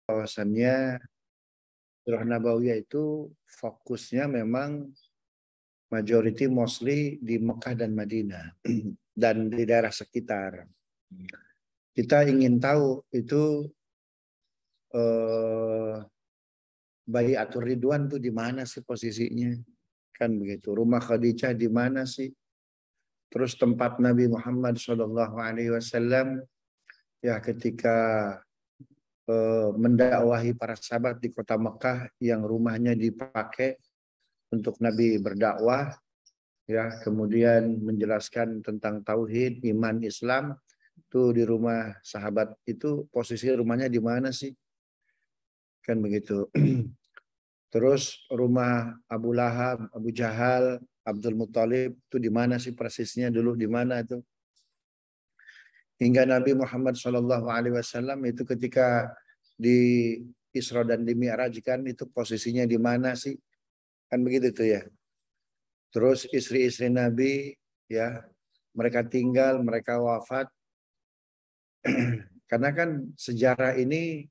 bahwasannya Surah Nabawiyah itu fokusnya memang majority mostly di Mekah dan Madinah dan di daerah sekitar. Kita ingin tahu itu Baiatur Ridwan tuh di mana sih posisinya? Kan begitu. Rumah Khadijah di mana sih? Terus tempat Nabi Muhammad SAW ya ketika mendakwahi para sahabat di kota Mekah yang rumahnya dipakai untuk Nabi berdakwah, ya kemudian menjelaskan tentang tauhid, iman, Islam. Tuh di rumah sahabat itu posisi rumahnya di mana sih? Kan begitu. Terus rumah Abu Lahab, Abu Jahal, Abdul Muthalib itu di mana sih persisnya dulu di mana itu? Hingga Nabi Muhammad SAW itu ketika di Isra dan di Mi'rajkan itu posisinya di mana sih? Kan begitu tuh ya. Terus istri-istri Nabi ya, mereka tinggal, mereka wafat. Karena kan sejarah ini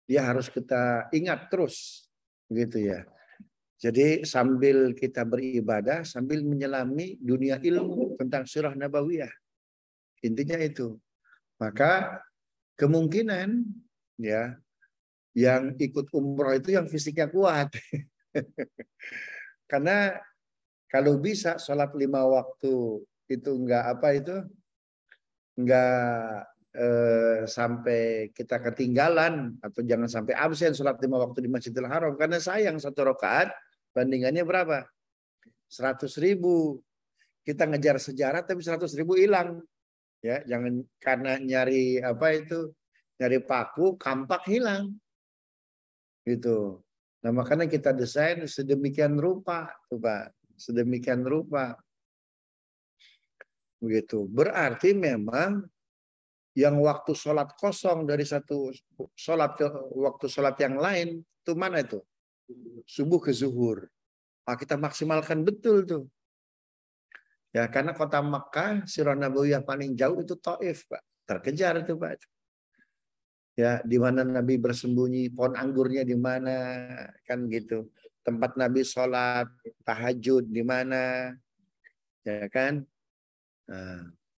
dia harus kita ingat terus gitu ya. Jadi sambil kita beribadah, sambil menyelami dunia ilmu tentang surah Nabawiyah. Intinya itu. Maka kemungkinan ya yang ikut umroh itu yang fisiknya kuat. Karena kalau bisa sholat 5 waktu itu enggak sampai kita ketinggalan atau jangan sampai absen sholat 5 waktu di Masjidil Haram karena sayang 1 rakaat bandingannya berapa? 100.000. Kita ngejar sejarah tapi 100.000 hilang. Ya, jangan karena nyari nyari paku, kampak hilang. Gitu. Nah, makanya kita desain sedemikian rupa, tuh Pak. Sedemikian rupa. Begitu. Berarti memang yang waktu sholat kosong dari satu sholat ke waktu sholat yang lain, itu mana itu? Subuh ke zuhur. Nah, kita maksimalkan betul tuh. Ya, karena kota Makkah, Sirah Nabawiyah paling jauh itu Taif, Pak. Terkejar itu, Pak. Ya, di mana Nabi bersembunyi, pohon anggurnya di mana, kan gitu. Tempat Nabi sholat, tahajud di mana, ya kan.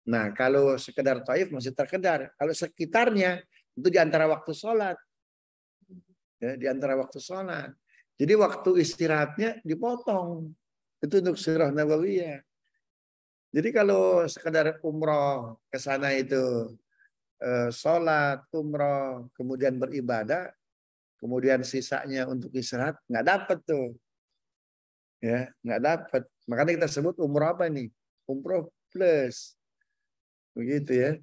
Nah, kalau sekedar Taif masih terkejar. Kalau sekitarnya itu di antara waktu sholat, ya, di antara waktu sholat. Jadi waktu istirahatnya dipotong. Itu untuk Sirah Nabawiyah. Jadi kalau sekedar umroh ke sana itu sholat, umroh, kemudian beribadah, kemudian sisanya untuk istirahat, nggak dapat tuh, ya nggak dapat. Makanya kita sebut umroh apa nih? Umroh plus, begitu ya.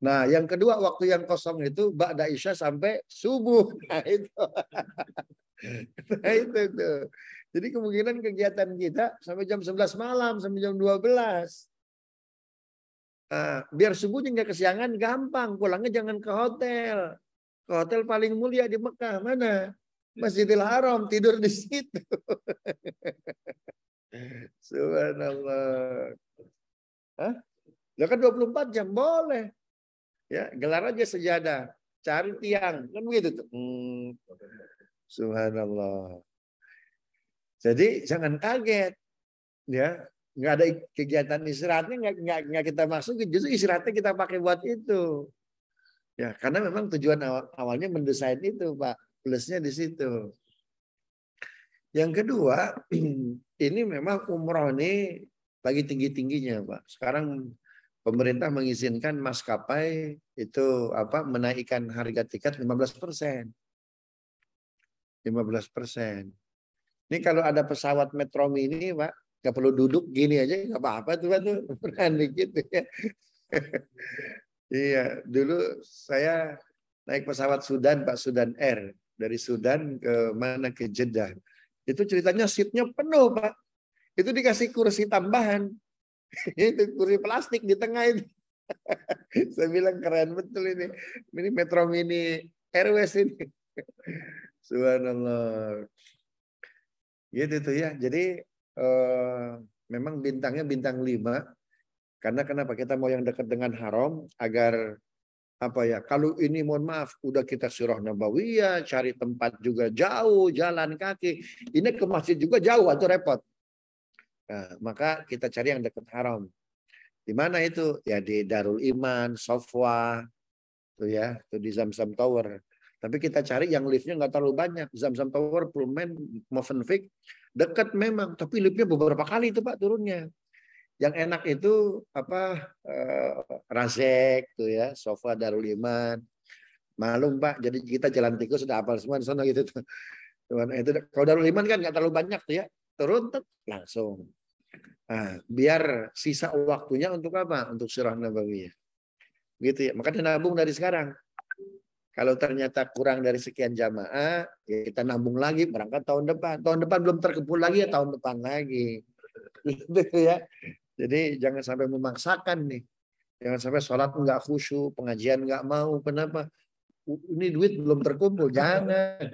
Nah, yang kedua waktu yang kosong itu ba'da isya sampai subuh. Nah itu, nah itu tuh. Jadi kemungkinan kegiatan kita sampai jam 11 malam, sampai jam 12. Biar subuhnya nggak kesiangan, gampang. Pulangnya jangan ke hotel. Ke hotel paling mulia di Mekah. Mana? Masjidil Haram. Tidur di situ. Subhanallah. Hah? Ya kan 24 jam. Boleh. Ya, gelar aja sejadah. Cari tiang. Kan begitu tuh. Subhanallah. Jadi jangan kaget. Ya, nggak ada kegiatan istirahatnya nggak kita masukin. Justru istirahatnya kita pakai buat itu. Ya, karena memang tujuan awalnya mendesain itu, Pak. Plusnya di situ. Yang kedua, ini memang umroh ini lagi tinggi-tingginya, Pak. Sekarang pemerintah mengizinkan maskapai itu menaikkan harga tiket 15%. 15%. Ini kalau ada pesawat Metro Mini, Pak, nggak perlu duduk gini aja, nggak apa-apa tuh, Pak. Tuh. Dikit ya. Iya, dulu saya naik pesawat Sudan, Pak, Sudan Air. Dari Sudan ke mana ke Jeddah. Itu ceritanya seatnya penuh, Pak. Itu dikasih kursi tambahan. Itu kursi plastik di tengah itu. Saya bilang keren betul ini. Ini Metro Mini Airways ini. Subhanallah. Gitu tuh ya. Jadi memang bintangnya bintang 5. Karena kenapa kita mau yang dekat dengan haram agar apa ya, kalau ini mohon maaf udah kita Sirah Nabawiyah, cari tempat juga jauh, jalan kaki, ini ke masjid juga jauh atau repot. Nah, maka kita cari yang dekat haram. Di mana itu? Ya di Darul Iman, Sofwa, tuh ya, tuh di Zamzam Tower. Tapi kita cari yang liftnya nggak terlalu banyak. Zamzam Tower, Pullman, Movenpick, dekat memang, tapi liftnya beberapa kali itu Pak turunnya. Yang enak itu apa, Razek tuh ya, Sofa Darul Iman. Malum Pak, jadi kita jalan tikus sudah hafal semua di sana gitu tuh. Cuman itu kalau Darul Iman kan nggak terlalu banyak tuh ya, turun tuh, langsung. Nah, biar sisa waktunya untuk apa? Untuk Sirah Nabawiyah. Gitu ya. Makanya nabung dari sekarang. Kalau ternyata kurang dari sekian jamaah, ya kita nabung lagi berangkat tahun depan. Tahun depan belum terkumpul lagi ya tahun depan lagi. Gitu ya. Jadi jangan sampai memaksakan nih. Jangan sampai sholat nggak khusyuk, pengajian nggak mau. Kenapa? Ini duit belum terkumpul. Jangan.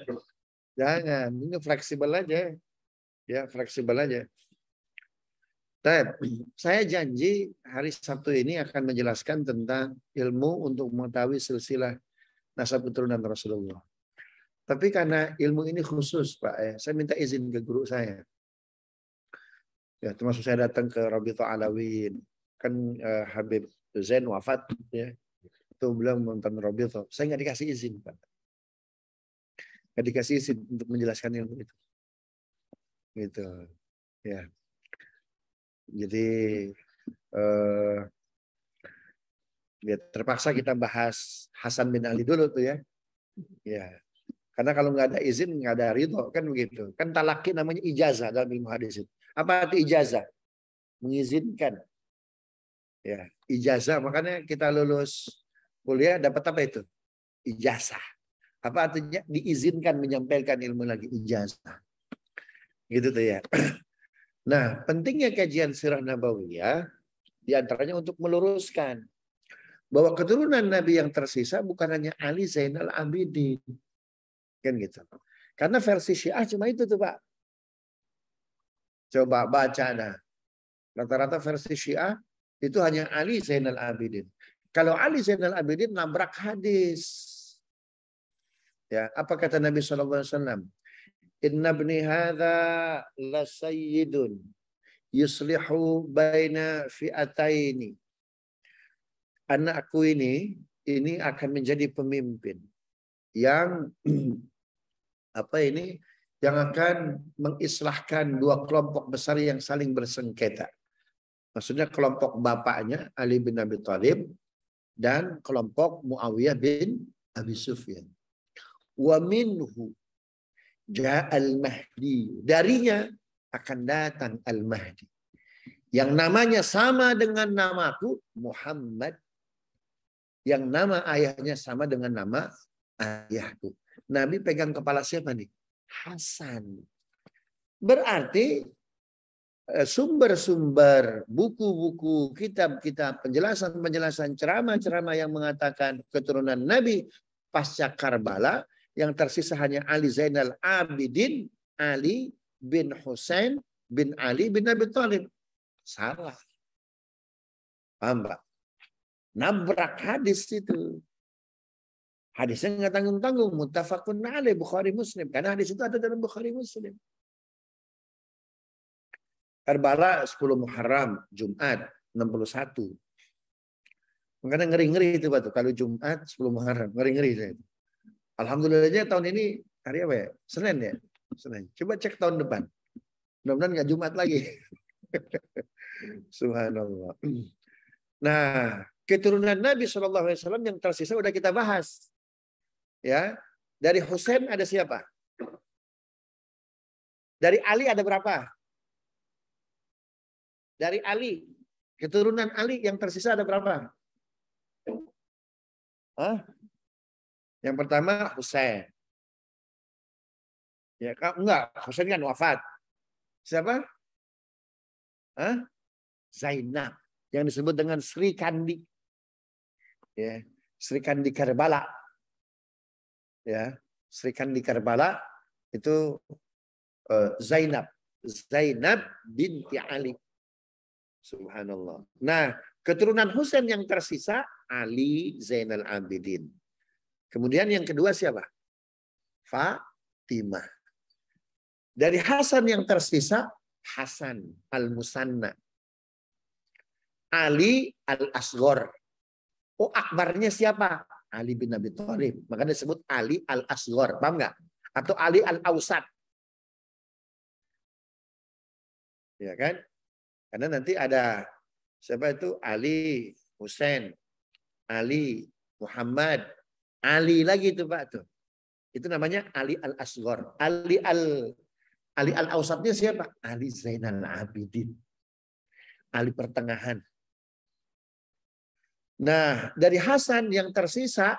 Jangan. Ini fleksibel aja. Ya, fleksibel aja. Saya janji hari Sabtu ini akan menjelaskan tentang ilmu untuk mengetahui silsilah nasab keturunan Rasulullah. Tapi karena ilmu ini khusus, Pak, saya minta izin ke guru saya. Ya, termasuk saya datang ke Rabithah Alawin. Kan Habib Zain wafat, ya. Itu beliau nonton Rabithah. Saya nggak dikasih izin, Pak. Nggak dikasih izin untuk menjelaskan ilmu itu. Gitu, ya. Jadi ya, terpaksa kita bahas Hasan bin Ali dulu tuh ya. Ya. Karena kalau nggak ada izin, nggak ada ridho, kan begitu. Kan talaki namanya ijazah dalam ilmu hadis. Apa itu ijazah? Mengizinkan. Ya, ijazah. Makanya kita lulus kuliah dapat apa itu? Ijazah. Apa artinya? Diizinkan menyampaikan ilmu lagi, ijazah. Gitu tuh ya. Nah, pentingnya kajian sirah nabawiyah diantaranya untuk meluruskan bahwa keturunan Nabi yang tersisa bukan hanya Ali Zainal Abidin. Kan gitu. Karena versi Syiah cuma itu tuh Pak. Coba baca dah. Rata-rata versi Syiah itu hanya Ali Zainal Abidin. Kalau Ali Zainal Abidin nabrak hadis. Ya, apa kata Nabi SAW? Inna ibni hadza la sayyidun yuslihu baina fi'ataini. Anakku ini akan menjadi pemimpin yang apa ini yang akan mengislahkan dua kelompok besar yang saling bersengketa. Maksudnya kelompok bapaknya Ali bin Abi Thalib dan kelompok Muawiyah bin Abi Sufyan. Wa minhu ja'al mahdi. Darinya akan datang al-mahdi. Yang namanya sama dengan namaku Muhammad. Yang nama ayahnya sama dengan nama ayahku. Nabi pegang kepala siapa nih? Hasan. Berarti sumber-sumber, buku-buku, kitab-kitab, penjelasan-penjelasan, ceramah-ceramah yang mengatakan keturunan Nabi pasca Karbala, yang tersisa hanya Ali Zainal Abidin, Ali bin Husain bin Ali bin Abi Thalib. Salah. Paham Pak? Nabrak hadis itu. Hadisnya nggak tanggung-tanggung. Muttafaqun alaih Bukhari Muslim. Karena hadis itu ada dalam Bukhari Muslim. Karbala 10 Muharram, Jumat 61. Makanya ngeri-ngeri itu Pak. Kalau Jumat 10 Muharram. Ngeri-ngeri saya. Alhamdulillahnya tahun ini hari apa ya? Senin ya? Senin. Coba cek tahun depan. Mudah-mudahan nggak Jumat lagi. Subhanallah. Nah, keturunan Nabi SAW yang tersisa udah kita bahas. Ya, dari Husain ada siapa? Dari Ali ada berapa? Dari Ali, keturunan Ali yang tersisa ada berapa? Hah? Yang pertama Husain. Ya, enggak, Husain kan wafat. Siapa? Hah? Zainab, yang disebut dengan Sri Kandi. Ya, Sri Kandi Karbala. Ya, Sri Kandi Karbala itu Zainab binti Ali. Subhanallah. Nah, keturunan Husain yang tersisa Ali Zainal Abidin. Kemudian yang kedua siapa? Fatimah. Dari Hasan yang tersisa, Hasan Al-Musanna. Ali Al-Asghar. Oh, akbarnya siapa? Ali bin Abi Thalib. Makanya disebut Ali Al-Asghar. Paham nggak? Atau Ali Al-Ausat. Ya kan? Karena nanti ada siapa itu? Ali Husain, Ali Muhammad, Ali lagi itu Pak tuh. Itu namanya Ali Al-Asghar. Ali Al-Ausatnya siapa? Ali Zainal Abidin. Ali pertengahan. Nah, dari Hasan yang tersisa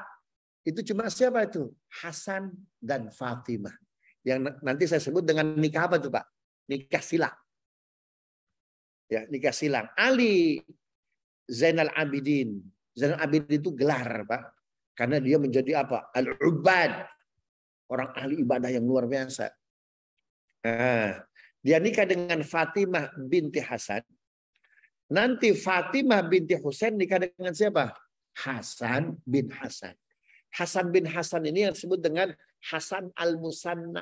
itu cuma siapa itu? Hasan dan Fatimah. Yang nanti saya sebut dengan nikah apa tuh Pak? Nikah silang. Ya, nikah silang. Ali Zainal Abidin. Zainal Abidin itu gelar Pak. Karena dia menjadi apa? Al-Ubad. Orang ahli ibadah yang luar biasa. Nah, dia nikah dengan Fatimah binti Hasan. Nanti Fatimah binti Husain nikah dengan siapa? Hasan bin Hasan. Hasan bin Hasan ini yang disebut dengan Hasan Al-Musanna.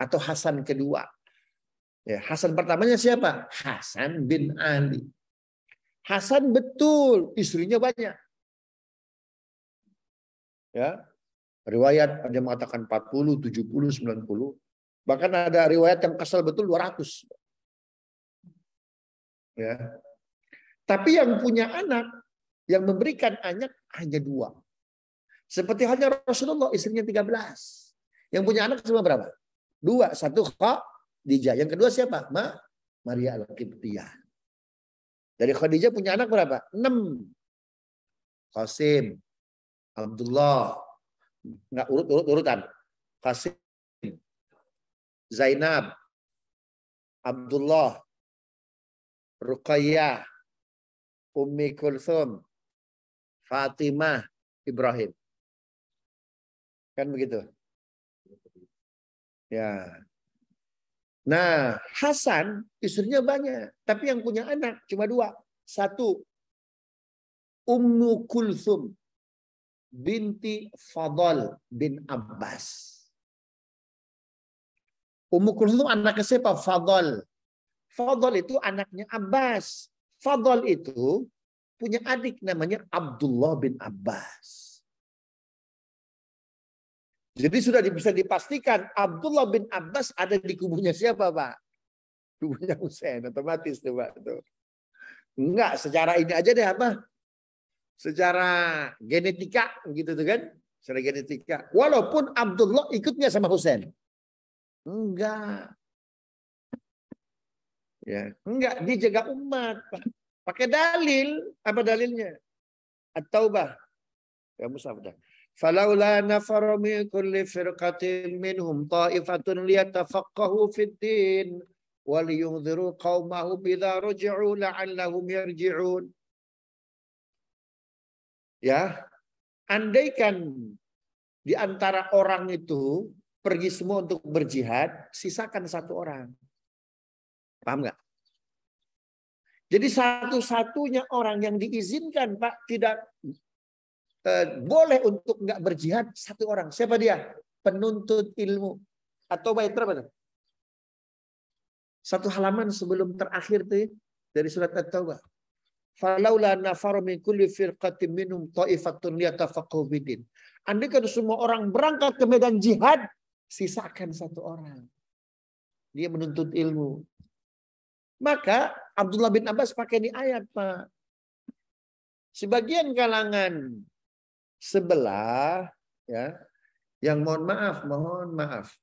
Atau Hasan kedua. Ya, Hasan pertamanya siapa? Hasan bin Ali. Hasan betul, istrinya banyak. Ya, riwayat ada yang mengatakan 40, 70, 90. Bahkan ada riwayat yang kesal betul 200. Ya. Tapi yang punya anak, yang memberikan anak hanya 2. Seperti halnya Rasulullah, istrinya 13. Yang punya anak cuma berapa? 2. Satu Khadijah. Yang kedua siapa? Maria Al-Qibtiyah. Dari Khadijah punya anak berapa? 6. Qasim, Abdullah. Enggak urutan. Qasim, Zainab, Abdullah, Ruqayyah, Ummi Kulthum, Fatimah, Ibrahim. Kan begitu. Ya. Nah, Hasan istrinya banyak, tapi yang punya anak cuma 2. Satu, Ummu Kulthum binti Fadl bin Abbas. Ummu Kulthum anaknya siapa? Fadl. Fadl itu anaknya Abbas. Fadl itu punya adik namanya Abdullah bin Abbas. Jadi sudah bisa dipastikan Abdullah bin Abbas ada di kubunya siapa Pak? Kubunya Husain, otomatis tuh Pak. Tuh. Enggak, secara ini aja deh apa? Secara genetika gitu tuh kan? Secara genetika. Walaupun Abdullah ikutnya sama Husain. Enggak. Ya, enggak, dia jaga umat. Pakai dalil, apa dalilnya? At-Taubah. Ya Musa udah. Falaula nafara min kulli firqatin minhum ta'ifatun liyatafaqahu fid din wa liyunziru qaumahum idza raja'u la'allahum yarji'un. Ya, andaikan di antara orang itu pergi semua untuk berjihad, sisakan 1 orang. Paham nggak? Jadi satu-satunya orang yang diizinkan Pak tidak boleh untuk nggak berjihad 1 orang. Siapa dia? Penuntut ilmu. Atau bait berapa? 1 halaman sebelum terakhir tuh dari surat At-Taubah. Falaula nafar min kulli firqatin minhum ta'ifatun liyatafaqahu fiddin. Andaikan semua orang berangkat ke medan jihad, sisakan 1 orang. Dia menuntut ilmu. Maka Abdullah bin Abbas pakai ini ayat, Pak. Sebagian kalangan sebelah ya, yang mohon maaf.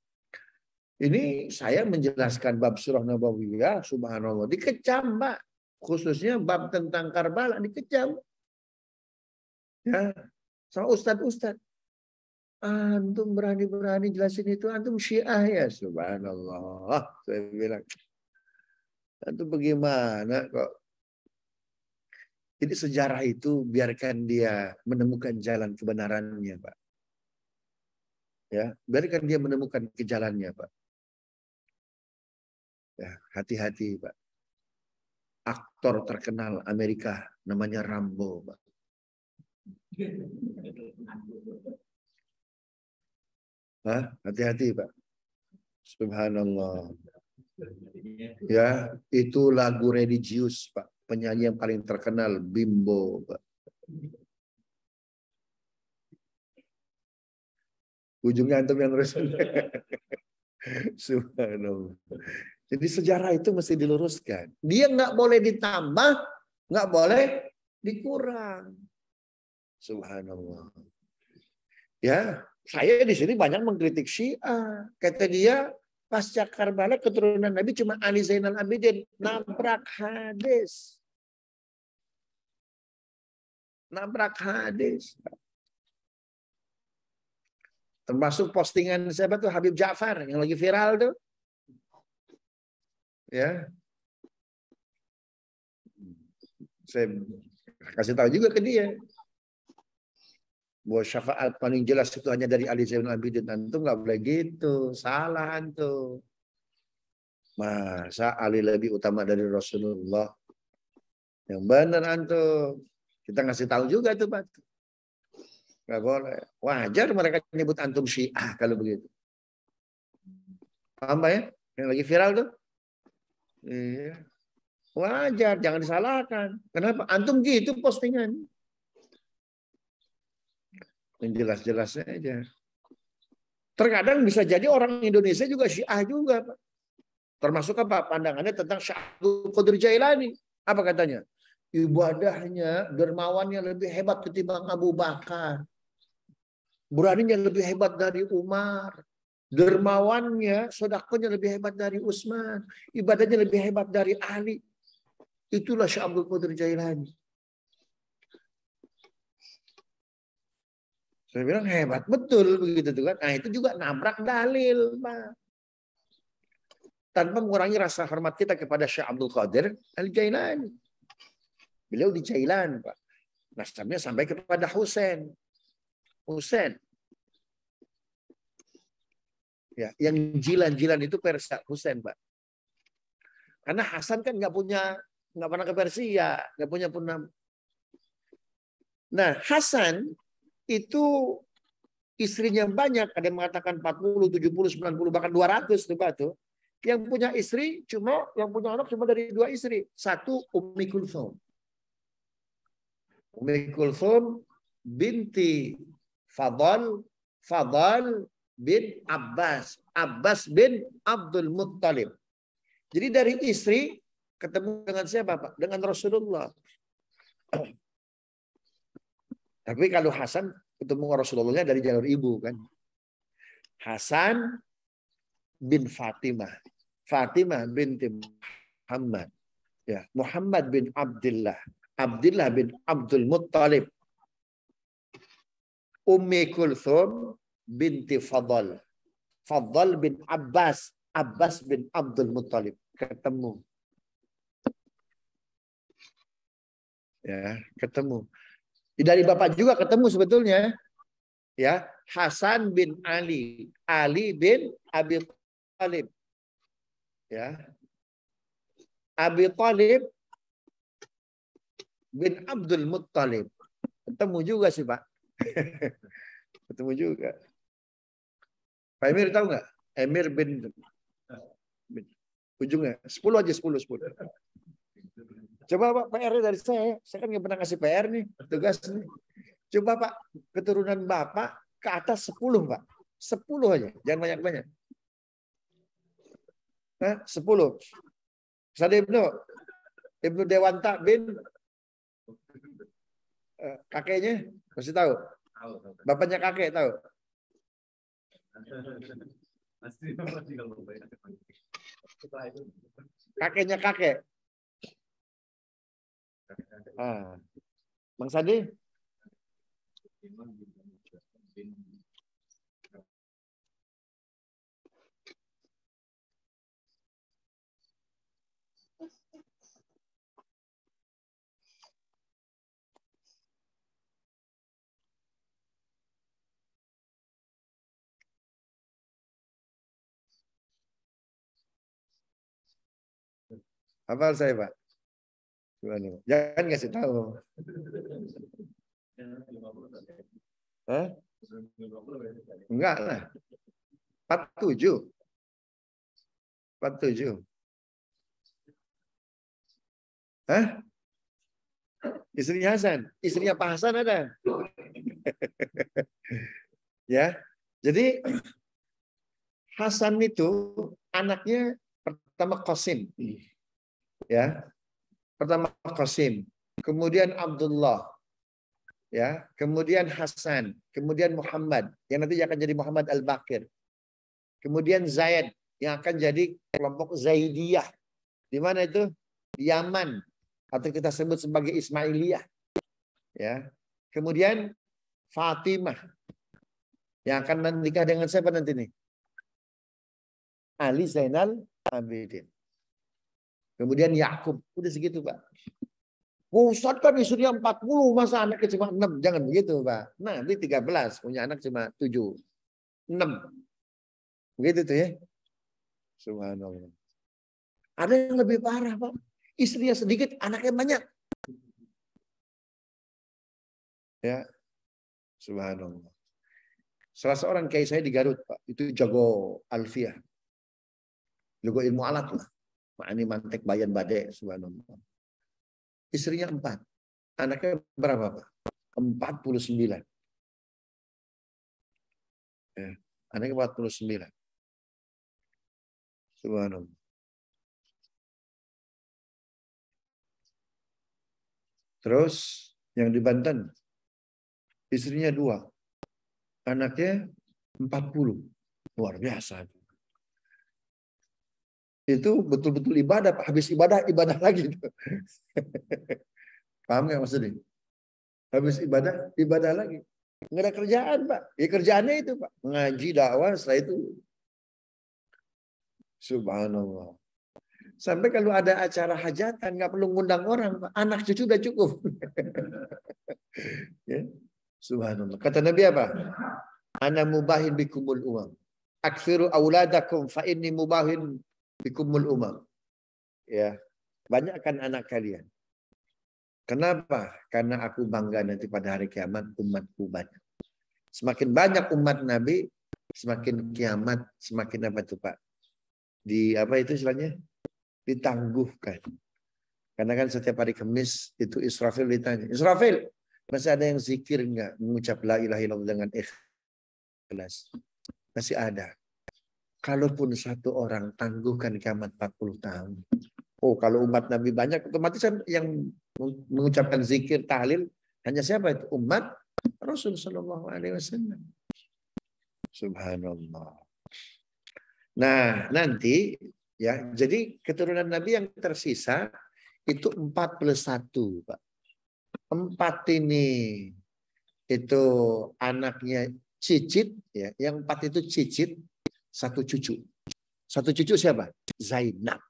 Ini saya menjelaskan bab surah Nabawiyah, subhanallah, dikecam, Pak. Khususnya bab tentang Karbala dikecam. Ya, sama ustadz. Antum berani-berani jelasin itu, antum Syiah ya, subhanallah. Saya bilang, antum bagaimana kok? Jadi sejarah itu biarkan dia menemukan jalan kebenarannya, Pak. Ya, biarkan dia menemukan kejalannya, Pak. Ya, hati-hati, Pak. Aktor terkenal Amerika namanya Rambo, Pak. Hah? Hati-hati, Pak. Subhanallah. Ya, itu lagu religius, Pak. Penyanyi yang paling terkenal, Bimbo, Pak. Ujungnya antum yang terus. Subhanallah. Jadi sejarah itu mesti diluruskan. Dia nggak boleh ditambah, nggak boleh dikurang. Subhanallah. Ya, saya di sini banyak mengkritik Syiah. Kata dia, pasca Karbala keturunan Nabi cuma Ali Zainal Abidin. Nabrak hadis. Nabrak hadis. Termasuk postingan siapa tuh Habib Ja'far yang lagi viral tuh. Ya. Saya kasih tahu juga ke dia. Bahwa syafaat paling jelas itu hanya dari Ali Zainal Abidin. Antum nggak boleh gitu. Salah antum. Masa Ali lebih utama dari Rasulullah? Yang benar antum. Kita ngasih tahu juga tuh, Pak. Nggak boleh. Wajar mereka nyebut antum Syiah kalau begitu. Paham Pak ya? Yang lagi viral tuh. Iya. Wajar, jangan disalahkan. Kenapa? Antum gitu postingan. Yang jelas-jelas aja. Terkadang bisa jadi orang Indonesia juga Syiah juga, Pak. Termasuk apa? Pandangannya tentang Syekh Abdul Qadir Jailani. Apa katanya? Ibadahnya, dermawannya lebih hebat ketimbang Abu Bakar. Beraninya lebih hebat dari Umar. Dermawannya, sedekahnya lebih hebat dari Utsman. Ibadahnya lebih hebat dari Ali. Itulah Syekh Abdul Qadir Jailani. Saya bilang hebat betul begitu tuh kan. Nah itu juga nabrak dalil, Pak. Tanpa mengurangi rasa hormat kita kepada Syekh Abdul Qadir Al-Jailani. Beliau di Jailan, Pak. Nasabnya sampai kepada Husain. Husain. Ya, yang jilan-jilan itu Persia, Husain, Pak. Karena Hasan kan nggak pernah ke Persia, nggak punya pernah. Nah, Hasan itu istrinya banyak, ada yang mengatakan 40, 70, 90, bahkan 200 tuh Pak tuh. Yang punya istri yang punya anak cuma dari 2 istri. Satu Ummi Kulthum. Ummi Kulthum binti Fadal bin Abbas. Abbas bin Abdul Muttalib. Jadi dari istri ketemu dengan siapa Pak? Dengan Rasulullah. Tapi kalau Hasan ketemu Rasulullah dari jalur ibu kan. Hasan bin Fatimah. Fatimah binti Muhammad. Ya, Muhammad bin Abdullah. Abdullah bin Abdul Muttalib. Ummi Kulthum binti Fadal. Fadal bin Abbas. Abbas bin Abdul Muttalib. Ketemu. Ya, ketemu. Dari bapak juga ketemu sebetulnya. Ya, Hasan bin Ali. Ali bin Abi Thalib. Ya. Abi Thalib bin Abdul Muttalib. Ketemu juga sih, Pak. Ketemu juga. Pak Emir tahu nggak? Emir bin ujungnya 10 aja 10. Coba Pak PR dari saya kan nggak pernah ngasih PR nih, tugas nih. Coba Pak keturunan Bapak ke atas 10 Pak. 10 aja, jangan banyak-banyak. 10. Misalnya Ibnu Dewanta bin kakeknya masih tahu? Bapaknya kakek tahu? Kakeknya kakek. Bang Sandi? Hafal saya Pak. Jangan kasih tahu. Hah? Enggak lah. 47. 47. Hah? Istrinya Hasan. Istrinya Pak Hasan ada. Ya. Jadi Hasan itu anaknya pertama Qasim. Ya. Pertama Qasim. Kemudian Abdullah. Ya, kemudian Hasan, kemudian Muhammad yang nanti akan jadi Muhammad Al-Baqir. Kemudian Zaid yang akan jadi kelompok Zaidiyah. Di mana itu? Di Yaman atau kita sebut sebagai Ismailiyah. Ya. Kemudian Fatimah yang akan menikah dengan siapa nanti nih? Ali Zainal Abidin. Kemudian Yakub, udah segitu, Pak. Ustadz kan istrinya 40, masa anaknya cuma 6? Jangan begitu, Pak. Nah, nanti 13, punya anak cuma 7. 6. Begitu tuh ya. Subhanallah. Ada yang lebih parah, Pak. Istrinya sedikit, anaknya banyak. Ya. Subhanallah. Salah seorang kiai saya di Garut, Pak. Itu jago alfiah. Jago ilmu alat lah. Ma'ani mantek bayan badai. Subhanallah. Istrinya 4. Anaknya berapa, Pak? 49. Ya. Anaknya 49. Subhanallah. Terus yang di Banten, istrinya 2. Anaknya 40. Luar biasa. Itu betul-betul ibadah, Pak. Habis ibadah, ibadah lagi. Paham nggak maksudnya? Habis ibadah, ibadah lagi. Nggak ada kerjaan, Pak. Ya kerjaannya itu, Pak. Ngaji, dakwah, setelah itu. Subhanallah. Sampai kalau ada acara hajatan, nggak perlu ngundang orang, Pak. Anak cucu udah cukup. Ya. Subhanallah. Kata Nabi apa? Ana mubahin bikumul umam. Aksiru auladakum fa inni mubahin bikumul umam. Ya. Banyakkan anak kalian. Kenapa? Karena aku bangga nanti pada hari kiamat umatku banyak. Semakin banyak umat Nabi, semakin kiamat, semakin apa itu, Pak? Di apa itu istilahnya? Ditangguhkan. Karena kan setiap hari Kamis itu Israfil ditanya, Israfil, masih ada yang zikir enggak? Mengucap la ilaha illallah dengan ikhlas. Masih ada. Kalaupun satu orang tangguhkan kiamat 40 tahun. Oh, kalau umat Nabi banyak, otomatis kan yang mengucapkan zikir, tahlil, hanya siapa itu? Umat Rasul Shallallahu Alaihi Wasallam. Subhanallah. Nah, nanti ya, jadi keturunan Nabi yang tersisa itu 4 plus 1, Pak. 4 ini itu anaknya cicit, ya. Yang 4 itu cicit, 1 cucu. 1 cucu siapa? Zainab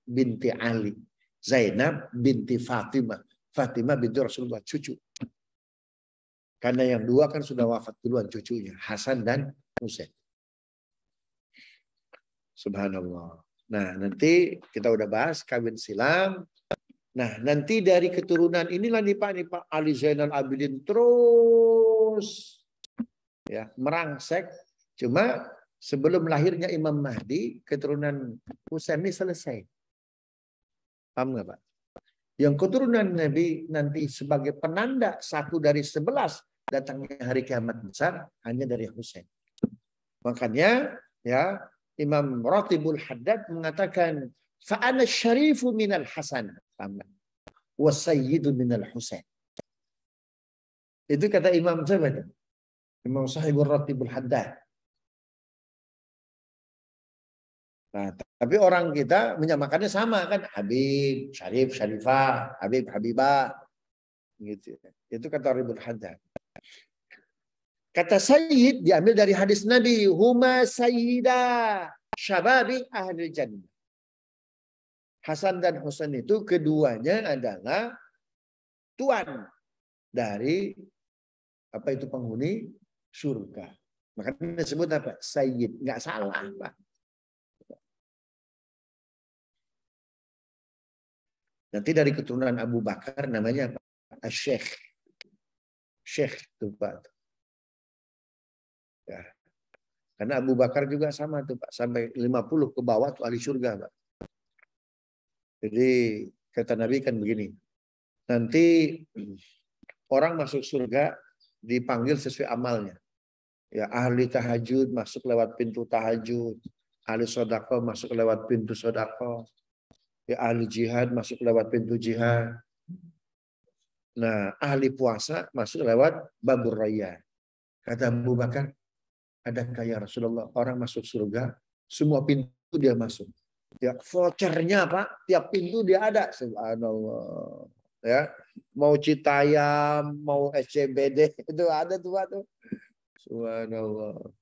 binti Ali. Zainab binti Fatimah. Fatimah binti Rasulullah, cucu. Karena yang 2 kan sudah wafat duluan cucunya. Hasan dan Husain. Subhanallah. Nah, nanti kita udah bahas kawin silang. Nah, nanti dari keturunan inilah nih Pak Ali Zainal Abidin terus ya merangsek. Cuma sebelum lahirnya Imam Mahdi, keturunan Husain ini selesai. Paham nggak, Pak? Yang keturunan Nabi nanti sebagai penanda 1 dari 11 datangnya hari kiamat besar hanya dari Husain. Makanya ya Imam Ratibul Haddad mengatakan fa'ana syarifu minal Hasan wa sayyidu minal Husain. Itu kata Imam siapa itu? Imam Sahibul Ratibul Haddad. Nah, tapi orang kita menyamakannya sama kan, Habib, Syarif, Syarifah, Habib, Habibah, gitu. Itu kata Ratibul Haddad. Kata Sayyid diambil dari hadis Nabi, huma sayyida syababi ahli jannah. Hasan dan Husain itu keduanya adalah tuan dari apa itu penghuni surga. Makanya disebut apa? Sayyid. Nggak salah, Pak. Nanti dari keturunan Abu Bakar namanya apa? Asy-Syaikh. Syekh tuh Pak. Ya. Karena Abu Bakar juga sama tuh Pak, sampai 50 ke bawah tuh ahli surga Pak. Jadi kata Nabi kan begini, nanti orang masuk surga dipanggil sesuai amalnya. Ya, ahli tahajud masuk lewat pintu tahajud, ahli sodako masuk lewat pintu sodako, ya ahli jihad masuk lewat pintu jihad. Nah, ahli puasa masuk lewat babur raya. Kata Abu Bakar, adakah ya Rasulullah orang masuk surga, semua pintu dia masuk. Ya, vouchernya Pak, tiap pintu dia ada. Subhanallah. Ya, mau Citayam, mau SCBD itu ada tuh Pak tuh. Subhanallah.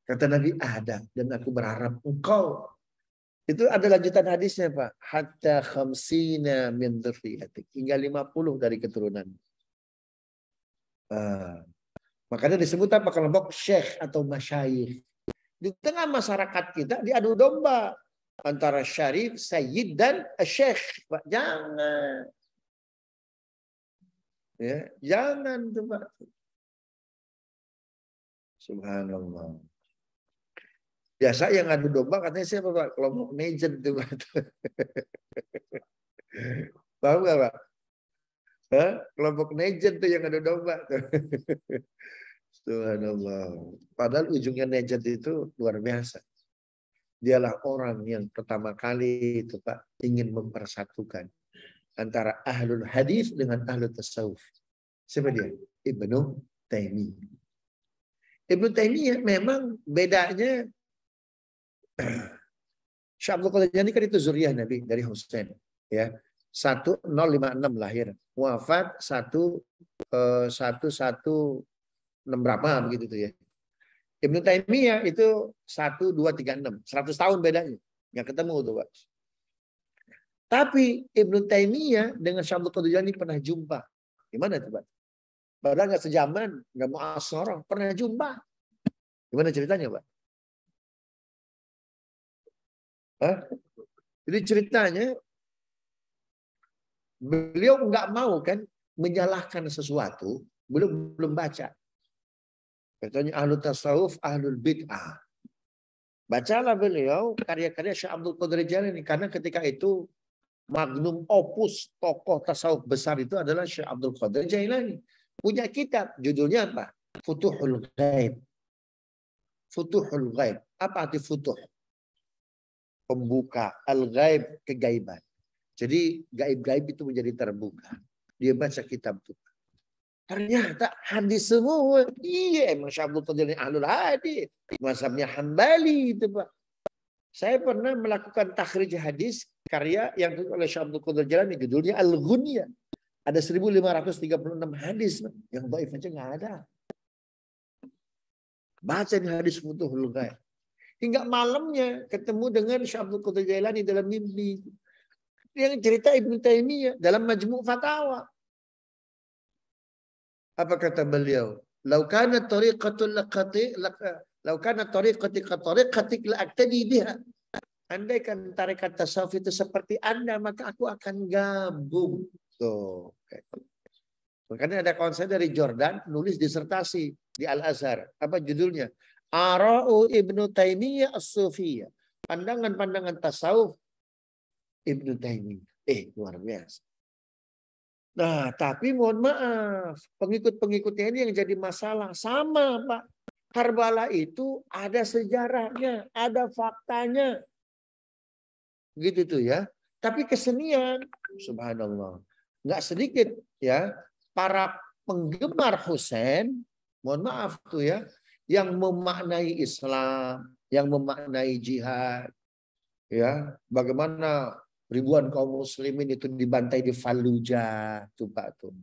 Kata Nabi ada, dan aku berharap engkau. Itu ada lanjutan hadisnya Pak. Hatta khamsina min dzurriyyatik. Hingga 50 dari keturunan. Makanya disebut apa kelompok syekh atau masyayikh. Di tengah masyarakat kita diadu domba antara syarif, sayyid dan syekh. Pak, jangan. Ya, jangan tuh Pak. Subhanallah. Biasa yang adu domba katanya siapa Pak? Kelompok nejen tuh Pak. Paham nggak Pak? Kelompok nejen tuh yang adu domba tuh. Subhanallah. Padahal ujungnya nejen itu luar biasa. Dialah orang yang pertama kali itu Pak ingin mempersatukan antara ahlul hadis dengan ahlul tasawuf. Siapa dia? Ibnu Taimiyah. Ibnu Taimiyah memang bedanya Syekh Abdul Qadir Jailani kan itu zuriyah Nabi dari Husain, ya. 1056 lahir, wafat 1106 berapa begitu tuh ya. Ibnu Taimiyah itu 1236, 100 tahun bedanya. Yang ketemu tuh, Pak. Tapi Ibnu Taimiyah dengan Syekh Abdul Qadir Jailani pernah jumpa. Gimana tuh, Pak? Padahal nggak sejaman, nggak mau asoroh, pernah jumpa. Gimana ceritanya, Pak? Hah? Jadi ceritanya beliau nggak mau kan menyalahkan sesuatu, belum baca. Katanya ahlul tasawuf, ahlul bid'ah. Bacalah beliau karya-karya Syekh Abdul Qadir Jailani karena ketika itu magnum opus tokoh tasawuf besar itu adalah Syekh Abdul Qadir Jailani. Punya kitab judulnya apa? Futuhul Ghaib. Futuhul Ghaib. Apa arti futuh? Pembuka, al-ghaib, kegaiban. Jadi gaib-gaib itu menjadi terbuka. Dia baca kitab itu. Ternyata hadis semua. Iya, emang Syekh Abdul Qadir ahlul hadis. Mazhabnya Hambali itu Pak. Saya pernah melakukan takhrij hadis karya yang ditulis oleh Syekh Abdul Qadir Jailani. Judulnya Al-Ghunyah. Ada 1536 hadis. Yang dhaif aja nggak ada. Baca ini hadis Futuhul Ghaib. Hingga malamnya ketemu dengan Syekh Abdul Qadir Jailani dalam mimpi. Yang cerita Ibnu Taimiyah dalam Majmu' Fatawa. Apa kata beliau? Lau kana tariqatul laqati lau kana tariqati ka tariqatik la aktadi biha. Andaikan tarekat tasawuf itu seperti Anda, maka aku akan gabung. Tuh. Makanya ada kawan saya dari Jordan nulis disertasi di Al-Azhar. Apa judulnya? Ara'u Ibnu Taimiyah As-Sufiyah. Pandangan-pandangan tasawuf Ibnu Taimiyah. Luar biasa. Nah, tapi mohon maaf, pengikut-pengikutnya ini yang jadi masalah. Sama, Pak. Karbala itu ada sejarahnya, ada faktanya. Gitu tuh ya. Tapi kesenian, subhanallah. Nggak sedikit ya, para penggemar Husain, mohon maaf tuh ya, yang memaknai Islam, yang memaknai jihad. Ya, bagaimana ribuan kaum muslimin itu dibantai di Fallujah tuh Pak tuh.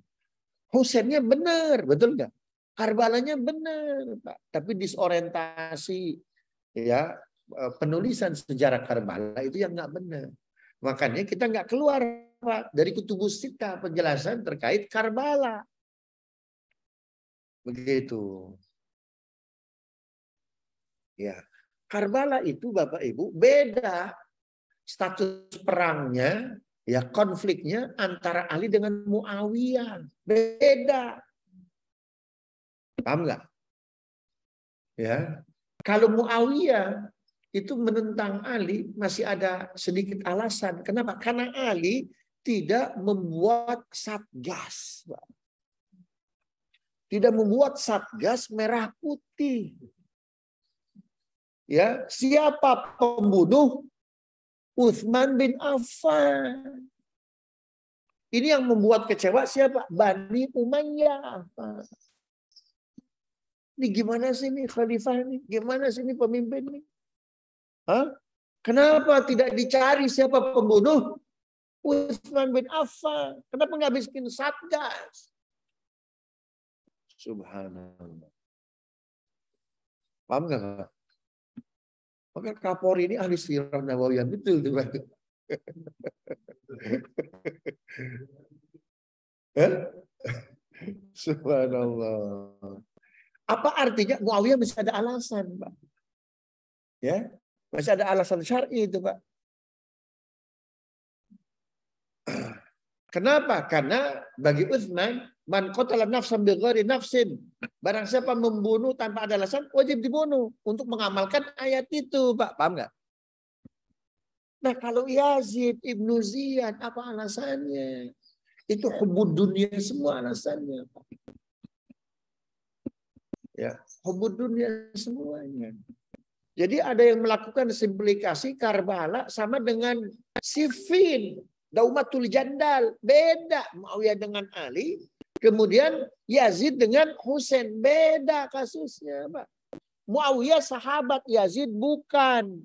Husainnya benar, betul nggak? Karbalanya benar, Pak. Tapi disorientasi ya penulisan sejarah Karbala itu yang nggak benar. Makanya kita nggak keluar Pak dari Kutubus Sittah penjelasan terkait Karbala. Begitu. Ya. Karbala itu Bapak Ibu beda status perangnya Ya konfliknya antara Ali dengan Muawiyah. Beda. Paham nggak? Ya. Kalau Muawiyah itu menentang Ali masih ada sedikit alasan. Kenapa? Karena Ali tidak membuat satgas. Tidak membuat satgas merah putih. Ya, siapa pembunuh? Utsman bin Affan. Ini yang membuat kecewa siapa? Bani Umayyah. Ini gimana sih ini khalifah ini? Gimana sih ini pemimpin ini? Hah? Kenapa tidak dicari siapa pembunuh? Utsman bin Affan. Kenapa nggak bikin satgas? Subhanallah. Paham nggak? Maka Kapolri ini ahli sirah nabawiyah betul tuh. Subhanallah. Apa artinya Muawiyah masih ada alasan, Pak? Ya, masih ada alasan syar'i itu, Pak. Kenapa? Karena bagi Utsman, man qatala nafsan bighairi nafsin, barang siapa membunuh tanpa ada alasan wajib dibunuh untuk mengamalkan ayat itu, Pak. Paham nggak? Nah, kalau Yazid Ibnu Ziyad apa alasannya? Itu hubud dunia semua alasannya, Pak. Ya, hubud dunia semuanya. Jadi ada yang melakukan simplikasi Karbala sama dengan Siffin, Daumatul Jandal, beda Muawiyah dengan Ali, kemudian Yazid dengan Husain, beda kasusnya, Pak. Muawiyah sahabat, Yazid bukan.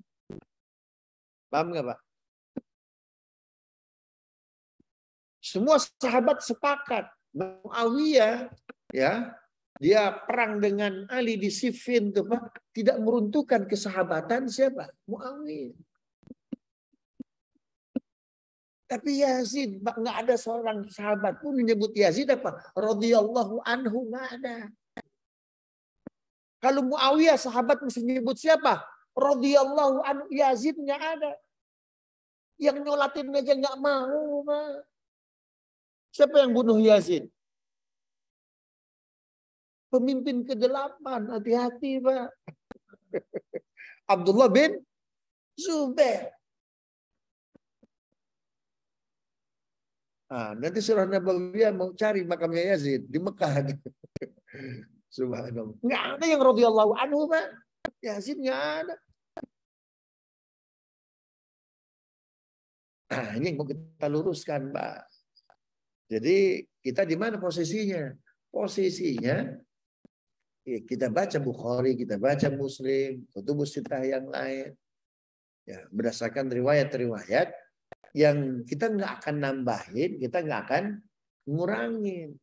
Paham nggak, Pak? Semua sahabat sepakat Muawiyah ya, dia perang dengan Ali di Siffin tuh, Pak, tidak meruntuhkan kesahabatan siapa? Muawiyah. Tapi Yazid, nggak ada seorang sahabat pun menyebut Yazid apa? Radhiyallahu anhu, nggak ada. Kalau Muawiyah sahabat mesti menyebut siapa? Radhiyallahu anhu. Yazid nggak ada. Yang nyolatin aja nggak mau, Pak. Siapa yang bunuh Yazid? Pemimpin ke-8. Hati-hati, Pak. Abdullah bin Zubair. Nah, nanti surah Nabawiyah mau cari makamnya Yazid di Mekah. Subhanallah. Nggak ada yang radhiyallahu anhu, Pak. Yazid nggak ada. Nah, ini yang mau kita luruskan, Pak. Jadi kita di mana posisinya? Posisinya ya, kita baca Bukhari, kita baca Muslim, kutubus sittah yang lain. Ya, berdasarkan riwayat-riwayat yang kita nggak akan nambahin, kita nggak akan ngurangin.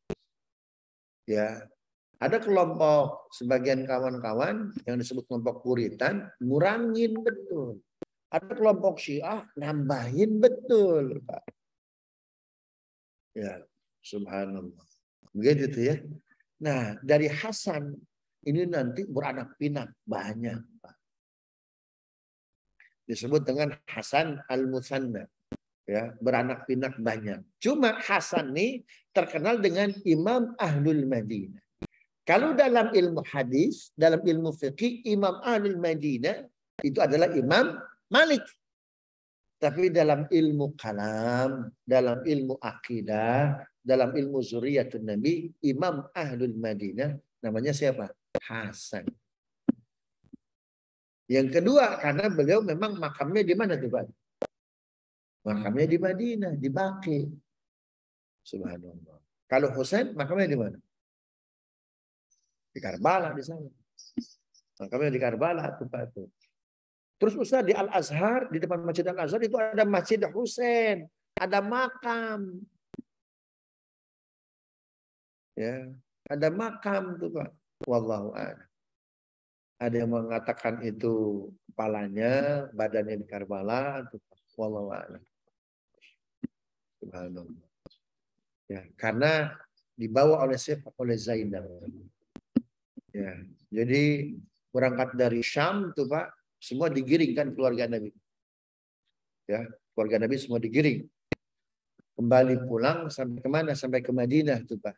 Ya, ada kelompok sebagian kawan-kawan yang disebut kelompok Puritan ngurangin betul. Ada kelompok Syiah nambahin betul, Pak. Ya, subhanallah. Begitu ya. Nah, dari Hasan ini nanti beranak pinak banyak, Pak. Disebut dengan Hasan al-Musanna. Ya, beranak pinak banyak. Cuma Hasan ini terkenal dengan Imam Ahlul Madinah. Kalau dalam ilmu hadis, dalam ilmu fikih, Imam Ahlul Madinah itu adalah Imam Malik. Tapi dalam ilmu kalam, dalam ilmu akidah, dalam ilmu zuriyatun Nabi, Imam Ahlul Madinah namanya siapa? Hasan. Yang kedua, karena beliau memang makamnya di mana tuh, Pak? Makamnya di Madinah, di Baqi. Subhanallah. Kalau Husain makamnya di mana? Di Karbala di sana. Makamnya di Karbala tempat itu. Terus Ustaz di Al-Azhar, di depan Masjid Al-Azhar itu ada Masjid Husain, ada makam. Ya, ada makam tuh, Pak. Wallahu a'lam. Ada yang mengatakan itu kepalanya, badannya di Karbala, tuh, wallahu a'lam. Subhanallah. Ya, karena dibawa oleh siapa? Oleh Zainab. Ya, jadi berangkat dari Syam tuh, Pak, semua digiring kan keluarga Nabi. Ya, keluarga Nabi semua digiring. Kembali pulang sampai kemana? Sampai ke Madinah tuh Pak.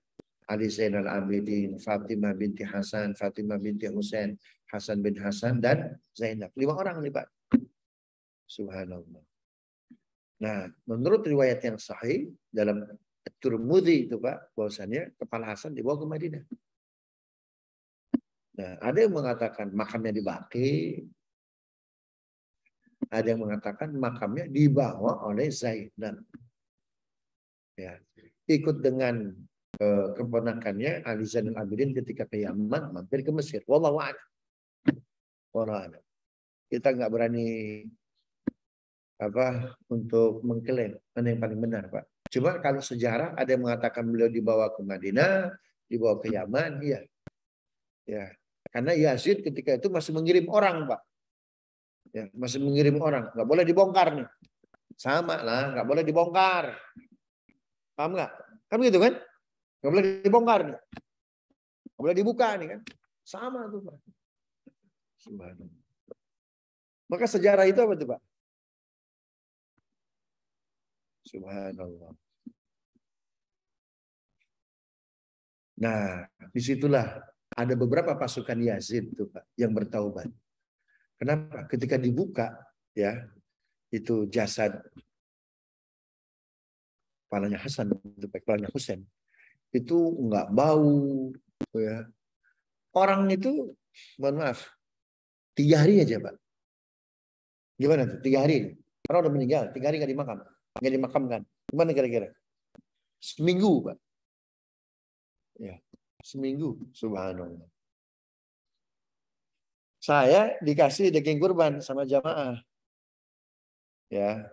Ali Zainal Abidin, Fatimah binti Hasan, Fatimah binti Husain, Hasan bin Hasan, dan Zainab. 5 orang nih Pak. Subhanallah. Nah, menurut riwayat yang sahih dalam Tirmidzi itu Pak, bahwasannya kepala Hasan dibawa ke Madinah. Nah, ada yang mengatakan makamnya di Baqi, ada yang mengatakan makamnya dibawa oleh Zainab. Ya, ikut dengan keponakannya Ali Zainal Abidin ketika ke Yaman, mampir ke Mesir. Wallahu a'lam. Wallahu a'lam. Kita nggak berani untuk mengklaim mana yang paling benar, Pak. Cuma kalau sejarah ada yang mengatakan beliau dibawa ke Madinah, dibawa ke Yaman, iya. Ya. Karena Yazid ketika itu masih mengirim orang, Pak. Ya, masih mengirim orang, nggak boleh dibongkar nih. Sama lah, nggak boleh dibongkar. Paham nggak? Kan begitu kan? Nggak boleh dibongkar nih. Nggak boleh dibuka nih kan? Sama tuh Pak. Subhanallah. Maka sejarah itu apa tuh Pak? Subhanallah. Nah, disitulah ada beberapa pasukan Yazid tuh Pak yang bertaubat. Kenapa? Ketika dibuka ya itu jasad kepalanya Hasan, kepalanya Husain itu nggak bau ya. Orang itu mohon maaf 3 hari aja Pak. Gimana tuh? 3 hari. Orang udah meninggal, 3 hari nggak dimakamkan. Gimana kira-kira? Seminggu Pak. Ya, seminggu. Subhanallah. Saya dikasih daging kurban sama jamaah. Ya,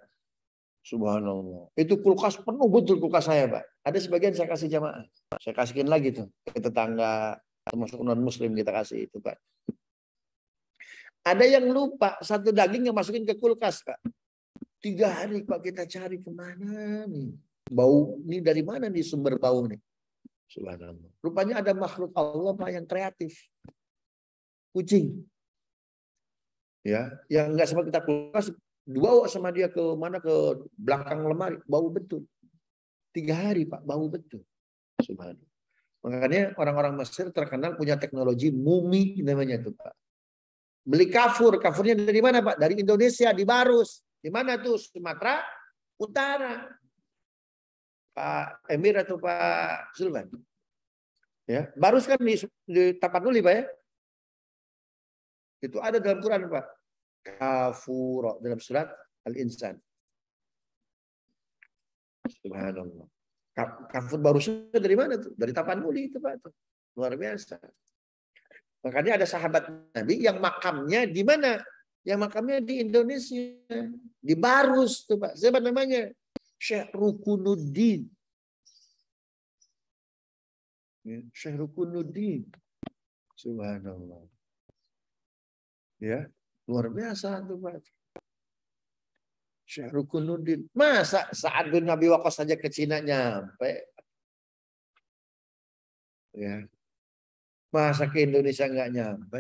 subhanallah. Itu kulkas penuh betul kulkas saya, Pak. Ada sebagian saya kasih jamaah. Saya kasihkan lagi tuh ke tetangga, termasuk non-muslim kita kasih itu, Pak. Ada yang lupa satu daging yang masukin ke kulkas, Pak. 3 hari, Pak, kita cari kemana nih? Bau ini dari mana nih sumber bau nih? Subhanallah. Rupanya ada makhluk Allah, Pak, yang kreatif. Kucing. Ya, yang nggak sempat kita kulkas, dibawa sama dia ke mana, ke belakang lemari, bau betul. 3 hari Pak, bau betul. Subhanallah. Makanya orang-orang Mesir terkenal punya teknologi mumi namanya itu Pak. Beli kafur, kafurnya dari mana Pak? Dari Indonesia, di Barus. Di mana tuh? Sumatera Utara. Pak Emir atau Pak Zulman. Ya, Barus kan di Tapanuli Pak ya. Itu ada dalam Quran Pak. Kafur dalam surat Al-Insan. Subhanallah. Kafur baru dari mana tuh? Dari Tapanuli itu Pak. Luar biasa. Makanya ada sahabat Nabi yang makamnya di mana? Yang makamnya di Indonesia. Di Barus tuh Pak. Siapa namanya? Syekh Rukunuddin. Syekh Rukunuddin. Subhanallah. Ya, luar biasa tuh Pak. Syekh Rukunuddin. Masa Sa'ad bin Abi Waqqas saja ke Cina nyampe? Ya. Masa ke Indonesia nggak nyampe?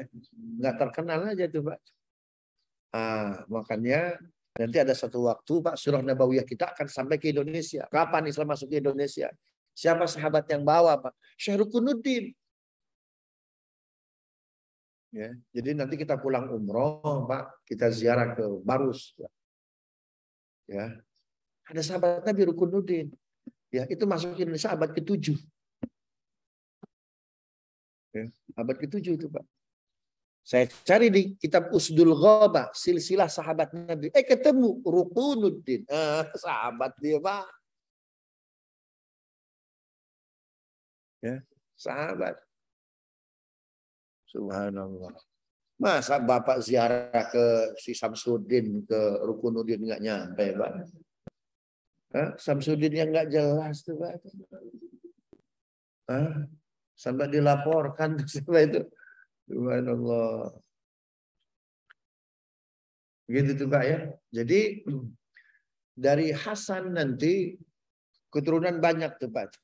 Nggak terkenal aja tuh Pak. Makanya nanti ada satu waktu Pak, surah Nabawiyah kita akan sampai ke Indonesia. Kapan Islam masuk ke Indonesia? Siapa sahabat yang bawa Pak? Syekh Rukunuddin. Ya, jadi nanti kita pulang umroh Pak, kita ziarah ke Barus. Ya, ada sahabat Nabi Rukunuddin. Ya, itu masuk ke Indonesia abad ke-7. Ya, abad ke-7 itu Pak. Saya cari di kitab Usdul Ghaba, silsilah sahabat Nabi. Ketemu Rukunuddin. Sahabat dia Pak. Ya, sahabat. Subhanallah. Masa Bapak ziarah ke si Samsudin, ke Rukunuddin nggak nyampe Pak? Samsudin yang nggak jelas tuh Pak. Sampai dilaporkan sampai itu. Subhanallah. Begitu tuh Pak ya. Jadi dari Hasan nanti keturunan banyak tuh Pak.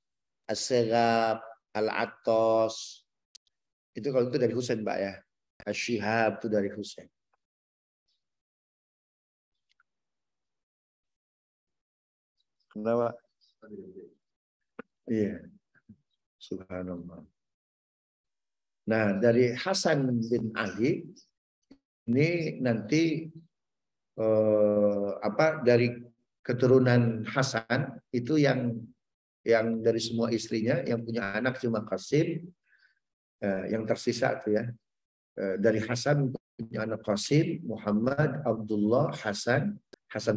As-Segab, Al-Attos. Itu kalau itu dari Husain Pak ya. Asyihab itu dari Husain. Kenapa? Iya, subhanallah. Nah, dari Hasan bin Ali ini nanti dari keturunan Hasan itu yang dari semua istrinya yang punya anak cuma Qasim, yang tersisa tuh ya. Dari Hasan punya anak Qasim, Muhammad, Abdullah, Hasan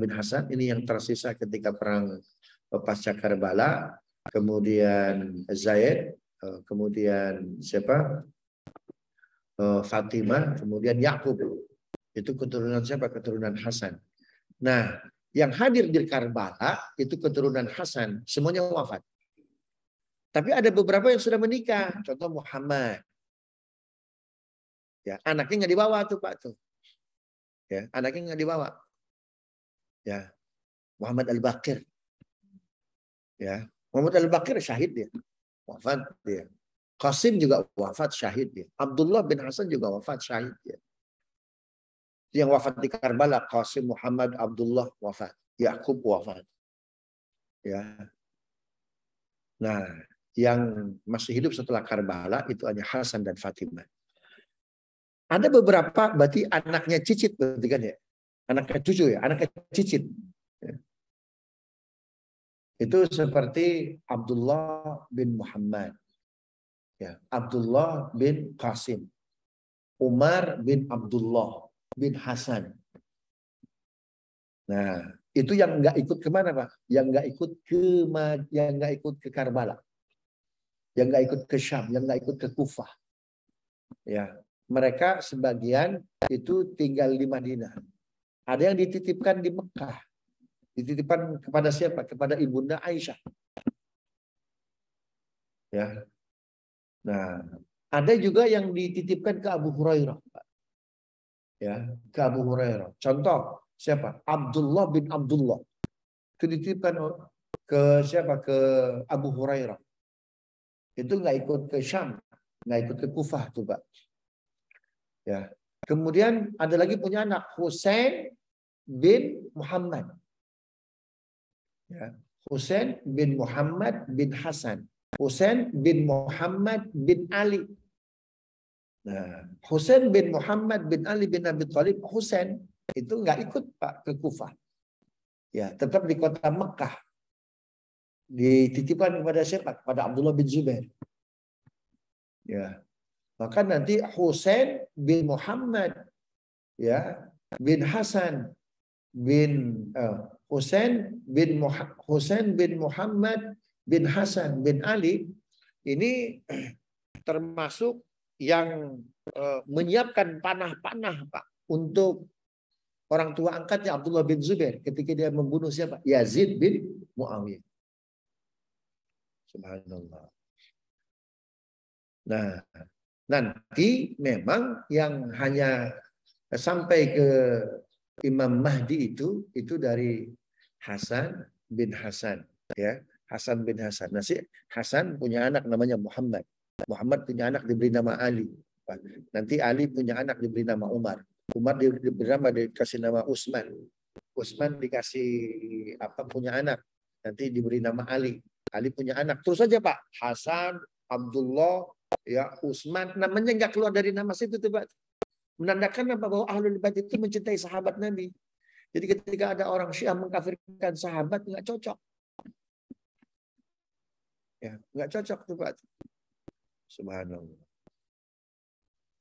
bin Hasan ini yang tersisa ketika perang pasca Karbala. Kemudian Zaid, kemudian siapa? Fatimah, kemudian Yakub. Itu keturunan siapa? Keturunan Hasan. Nah, yang hadir di Karbala itu keturunan Hasan, semuanya wafat. Tapi ada beberapa yang sudah menikah. Contoh Muhammad. Ya, anaknya nggak dibawa tuh Pak tuh. Ya, anaknya nggak dibawa. Ya, Muhammad Al-Baqir. Ya, Muhammad Al-Baqir syahid dia. Wafat dia. Qasim juga wafat syahid dia. Abdullah bin Hasan juga wafat syahid dia. Yang wafat di Karbala, Qasim, Muhammad, Abdullah wafat. Yakub wafat. Ya. Nah, yang masih hidup setelah Karbala itu hanya Hasan dan Fatimah. Ada beberapa berarti anaknya cicit berarti kan ya? Anaknya cucu ya, anaknya cicit. Ya. Itu seperti Abdullah bin Muhammad. Ya, Abdullah bin Qasim. Umar bin Abdullah bin Hasan. Nah, itu yang nggak ikut kemana Pak? Yang nggak ikut ke Karbala, yang nggak ikut ke Syam, yang nggak ikut ke Kufah. Ya, mereka sebagian itu tinggal di Madinah. Ada yang dititipkan di Mekah. Dititipkan kepada siapa? Kepada Ibunda Aisyah. Ya. Nah, ada juga yang dititipkan ke Abu Hurairah. Ya, ke Abu Hurairah. Contoh siapa? Abdullah bin Abdullah. Itu dititipkan ke siapa? Ke Abu Hurairah. Itu nggak ikut ke Syam, nggak ikut ke Kufah tuh Pak. Ya. Kemudian ada lagi punya anak Husain bin Muhammad. Ya. Husain bin Muhammad bin Hasan. Husain bin Muhammad bin Ali. Nah, Husain bin Muhammad bin Ali bin Abi Thalib, Husain itu nggak ikut Pak ke Kufah. Ya, tetap di kota Mekah. Dititipkan kepada siapa? Kepada Abdullah bin Zubair. Ya. Maka nanti Husain bin Muhammad ya bin Hasan bin Husain bin Muhammad bin Hasan bin Ali ini termasuk yang menyiapkan panah-panah Pak untuk orang tua angkatnya Abdullah bin Zubair ketika dia membunuh siapa? Yazid bin Muawiyah. Subhanallah. Nah, nanti memang yang hanya sampai ke Imam Mahdi itu dari Hasan bin Hasan, ya. Hasan bin Hasan. Nah, si Hasan punya anak namanya Muhammad. Muhammad punya anak diberi nama Ali. Nanti Ali punya anak diberi nama Umar. Umar diberi nama, dikasih nama Utsman. Utsman dikasih punya anak. Nanti diberi nama Ali. Ali punya anak. Terus saja Pak. Hasan, Abdullah, ya Utsman, namanya nggak keluar dari nama situ tuh Pak. Menandakan apa? Bahwa Ahlul Bait itu mencintai sahabat Nabi. Jadi ketika ada orang Syiah mengkafirkan sahabat, nggak cocok. Ya, nggak cocok tuh Pak. Subhanallah.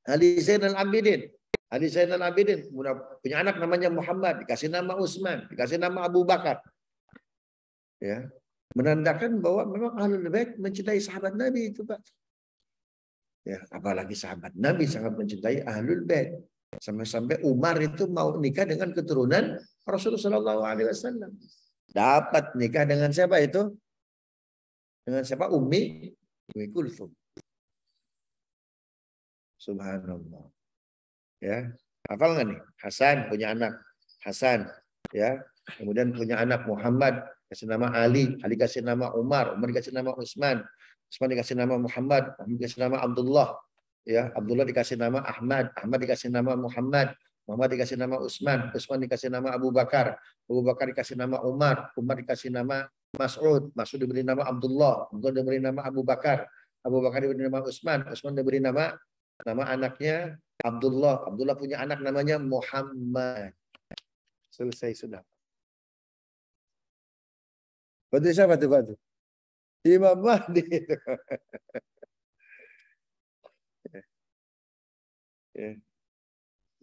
Ali Zainal Abidin. Ali Zainal Abidin punya anak namanya Muhammad, dikasih nama Utsman, dikasih nama Abu Bakar. Ya, menandakan bahwa memang Ahlul Bait mencintai sahabat Nabi itu Pak. Ya, apalagi sahabat Nabi sangat mencintai Ahlul Bait. Sampai-sampai Umar itu mau nikah dengan keturunan Rasulullah SAW. Dapat nikah dengan siapa itu? Dengan siapa? Ummi Kulthum. Subhanallah. Ya, hafal nggak nih? Hasan punya anak Hasan, ya. Kemudian punya anak Muhammad, kasih nama Ali, Ali kasih nama Umar, Umar dikasih nama Utsman, Utsman dikasih nama Muhammad, Muhammad dikasih nama Abdullah, ya. Abdullah dikasih nama Ahmad, Ahmad dikasih nama Muhammad, Muhammad dikasih nama Utsman, Utsman dikasih nama Abu Bakar, Abu Bakar dikasih nama Umar, Umar dikasih nama Mas'ud, Mas'ud diberi nama Abdullah, Abdullah diberi nama Abu Bakar, Abu Bakar diberi nama Utsman, Utsman diberi nama anaknya Abdullah, Abdullah punya anak namanya Muhammad. Selesai sudah. Berarti siapa tuh, Pak? Imam Mahdi.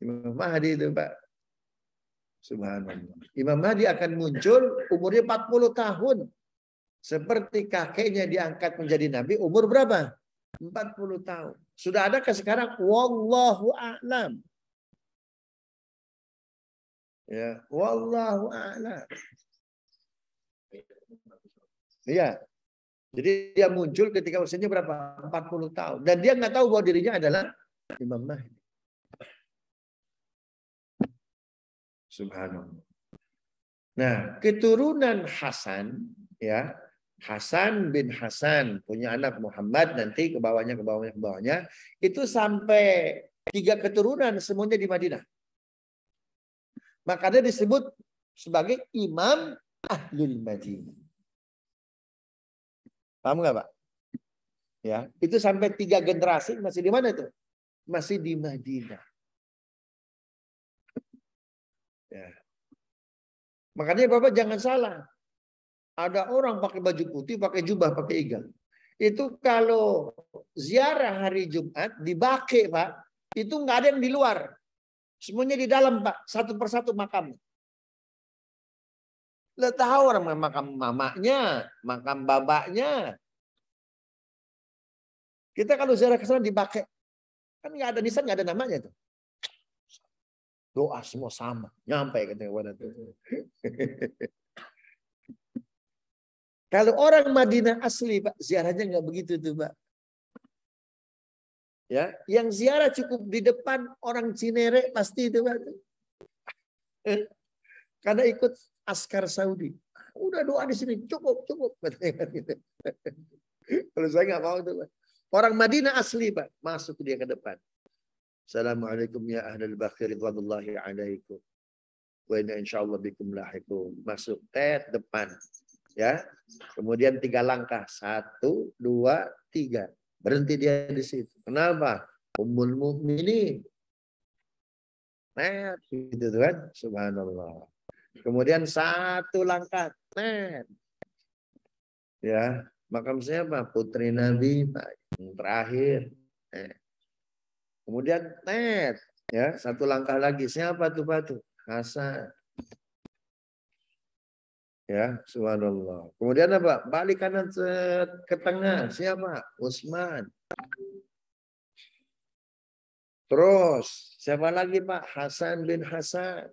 Imam Mahdi itu, Pak. Subhanallah. Imam Mahdi akan muncul umurnya 40 tahun. Seperti kakeknya diangkat menjadi nabi, umur berapa? 40 tahun. Sudah adakah sekarang? Wallahu a'lam. Ya, wallahu a'lam. Iya. Jadi dia muncul ketika usianya berapa? 40 tahun. Dan dia nggak tahu bahwa dirinya adalah Imam Mahdi. Subhanallah. Nah, keturunan Hasan, ya, Hasan bin Hasan punya anak Muhammad, nanti ke bawahnya, itu sampai 3 keturunan semuanya di Madinah. Makanya disebut sebagai Imam Ahlul Madinah. Paham nggak, Pak? Ya, itu sampai 3 generasi masih di mana itu? Masih di Madinah. Ya. Makanya Bapak jangan salah. Ada orang pakai baju putih, pakai jubah, pakai igal. Itu kalau ziarah hari Jumat di Baqi, Pak, itu nggak ada yang di luar. Semuanya di dalam, Pak. Satu persatu makam. Lo tahu orang makam mamanya, makam babaknya. Kita kalau ziarah ke sana di Baqi, kan nggak ada nisan, nggak ada namanya tuh. Doa semua sama, nyampe katanya wadah tuh. Kalau orang Madinah asli, Pak, ziarahnya nggak begitu tuh, Pak. Ya, yang ziarah cukup di depan orang Cinere pasti itu, Pak. Karena ikut askar Saudi. Udah doa di sini, cukup. Kalau saya nggak mau tuh, Pak. Orang Madinah asli, Pak, masuk dia ke depan. Assalamualaikum ya ahlal Baqi ridwanullahi alaikum. Wa inna insyaallah bikum lahiqun. Masuk depan. Ya. Kemudian 3 langkah. 1, 2, 3. Berhenti dia di situ. Kenapa? Ummul mukminin. Nah, gitu kan? Subhanallah. Kemudian 1 langkah. Ya, makam siapa? Putri Nabi, Pak. Yang terakhir. Kemudian ya, 1 langkah lagi. Siapa tuh, Pak? Hasan. Ya, subhanallah. Kemudian apa? Balik kanan ke tengah. Siapa? Utsman. Terus, siapa lagi, Pak? Hasan bin Hasan.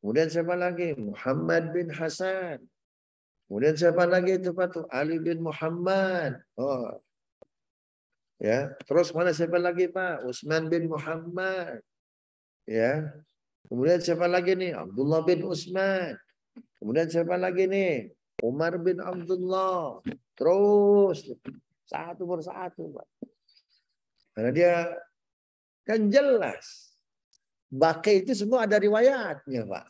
Kemudian siapa lagi? Muhammad bin Hasan. Kemudian siapa lagi itu, Pak? Ali bin Muhammad. Oh. Ya, terus mana siapa lagi, Pak? Utsman bin Muhammad. Ya. Kemudian siapa lagi nih? Abdullah bin Utsman. Kemudian siapa lagi nih? Umar bin Abdullah. Terus satu persatu, Pak. Karena dia kan jelas. Baqi itu semua ada riwayatnya, Pak.